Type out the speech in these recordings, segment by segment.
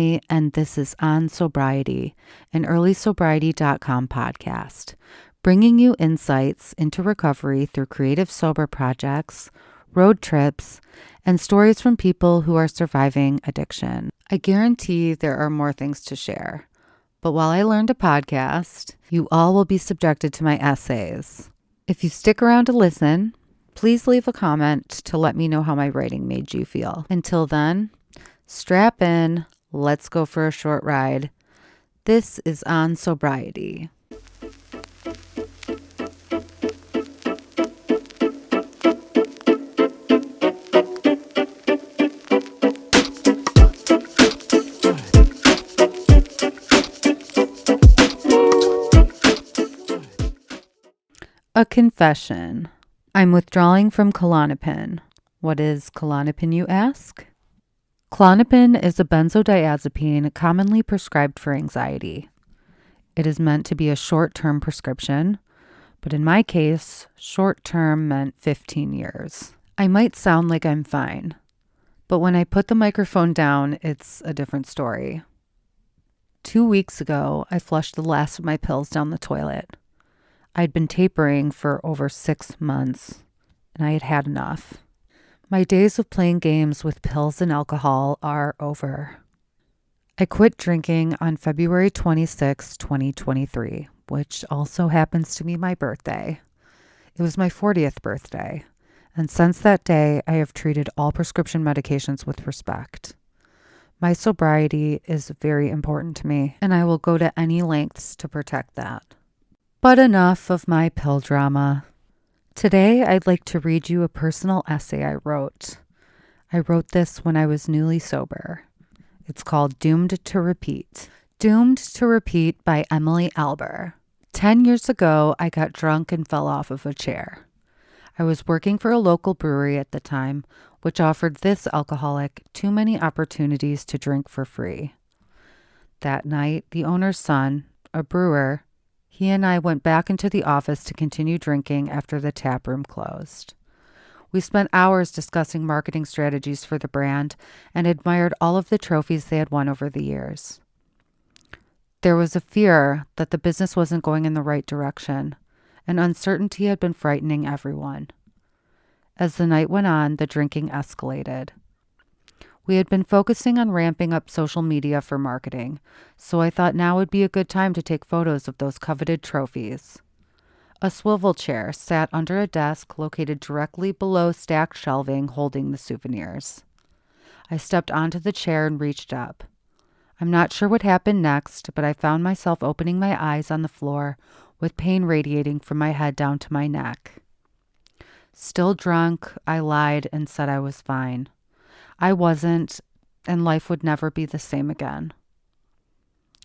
And this is On Sobriety, an earlysobriety.com podcast, bringing you insights into recovery through creative sober projects, road trips, and stories from people who are surviving addiction. I guarantee there are more things to share, but while I learn to podcast, you all will be subjected to my essays. If you stick around to listen, please leave a comment to let me know how my writing made you feel. Until then, strap in. Let's go for a short ride. This is On Sobriety. A confession. I'm withdrawing from Klonopin. What is Klonopin, you ask? Klonopin is a benzodiazepine commonly prescribed for anxiety. It is meant to be a short-term prescription, but in my case, short-term meant 15 years. I might sound like I'm fine, but when I put the microphone down, it's a different story. 2 weeks ago, I flushed the last of my pills down the toilet. I'd been tapering for over 6 months, and I had had enough. My days of playing games with pills and alcohol are over. I quit drinking on February 26, 2023, which also happens to be my birthday. It was my 40th birthday, and since that day, I have treated all prescription medications with respect. My sobriety is very important to me, and I will go to any lengths to protect that. But enough of my pill drama. Today, I'd like to read you a personal essay I wrote. I wrote this when I was newly sober. It's called Doomed to Repeat. Doomed to Repeat by Emily Alber. 10 years ago, I got drunk and fell off of a chair. I was working for a local brewery at the time, which offered this alcoholic too many opportunities to drink for free. That night, the owner's son, a brewer, he and I went back into the office to continue drinking after the tap room closed. We spent hours discussing marketing strategies for the brand and admired all of the trophies they had won over the years. There was a fear that the business wasn't going in the right direction, and uncertainty had been frightening everyone. As the night went on, the drinking escalated. We had been focusing on ramping up social media for marketing, so I thought now would be a good time to take photos of those coveted trophies. A swivel chair sat under a desk located directly below stacked shelving holding the souvenirs. I stepped onto the chair and reached up. I'm not sure what happened next, but I found myself opening my eyes on the floor with pain radiating from my head down to my neck. Still drunk, I lied and said I was fine. I wasn't, and life would never be the same again.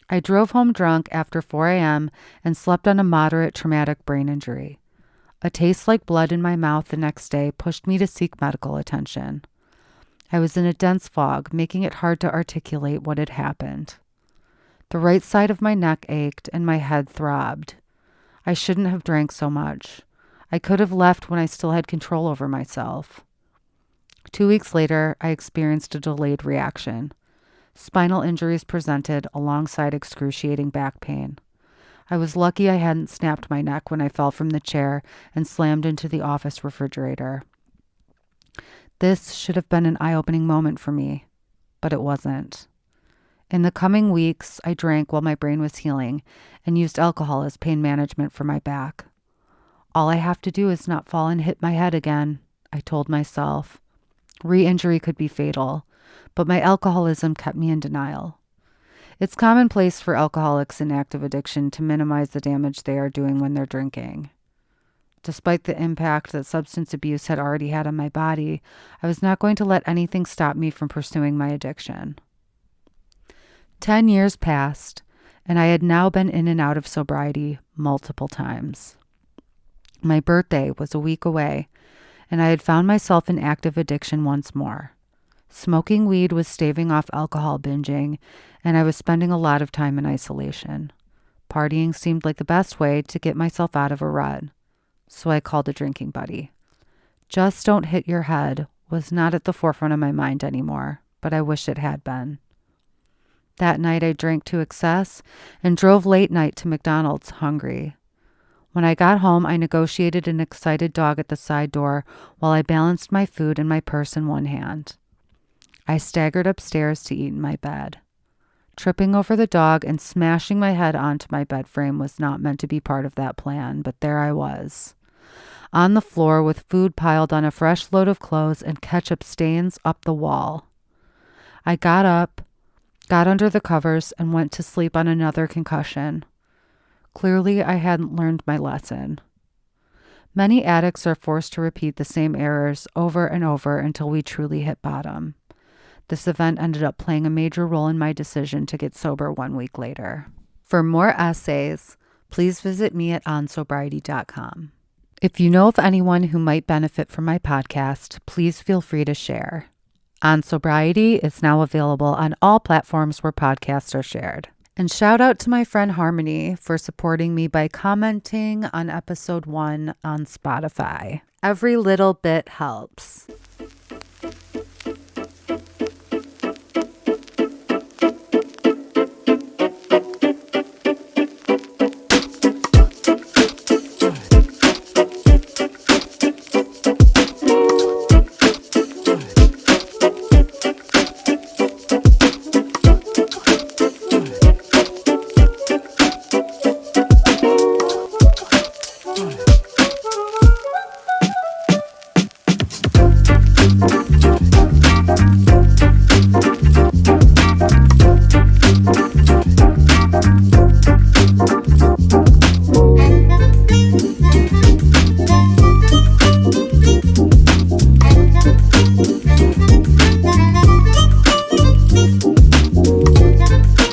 I drove home drunk after 4 a.m. and slept on a moderate traumatic brain injury. A taste like blood in my mouth the next day pushed me to seek medical attention. I was in a dense fog, making it hard to articulate what had happened. The right side of my neck ached and my head throbbed. I shouldn't have drank so much. I could have left when I still had control over myself. 2 weeks later, I experienced a delayed reaction. Spinal injuries presented alongside excruciating back pain. I was lucky I hadn't snapped my neck when I fell from the chair and slammed into the office refrigerator. This should have been an eye-opening moment for me, but it wasn't. In the coming weeks, I drank while my brain was healing and used alcohol as pain management for my back. All I have to do is not fall and hit my head again, I told myself. Re-injury could be fatal, but my alcoholism kept me in denial. It's commonplace for alcoholics in active addiction to minimize the damage they are doing when they're drinking. Despite the impact that substance abuse had already had on my body, I was not going to let anything stop me from pursuing my addiction. 10 years passed, and I had now been in and out of sobriety multiple times. My birthday was a week away, and I had found myself in active addiction once more. Smoking weed was staving off alcohol binging, and I was spending a lot of time in isolation. Partying seemed like the best way to get myself out of a rut, so I called a drinking buddy. Just don't hit your head was not at the forefront of my mind anymore, but I wish it had been. That night I drank to excess and drove late night to McDonald's hungry. When I got home, I negotiated an excited dog at the side door while I balanced my food and my purse in one hand. I staggered upstairs to eat in my bed. Tripping over the dog and smashing my head onto my bed frame was not meant to be part of that plan, but there I was, on the floor with food piled on a fresh load of clothes and ketchup stains up the wall. I got up, got under the covers, and went to sleep on another concussion. Clearly, I hadn't learned my lesson. Many addicts are forced to repeat the same errors over and over until we truly hit bottom. This event ended up playing a major role in my decision to get sober 1 week later. For more essays, please visit me at onsobriety.com. If you know of anyone who might benefit from my podcast, please feel free to share. On Sobriety is now available on all platforms where podcasts are shared. And shout out to my friend Harmony for supporting me by commenting on episode 1 on Spotify. Every little bit helps.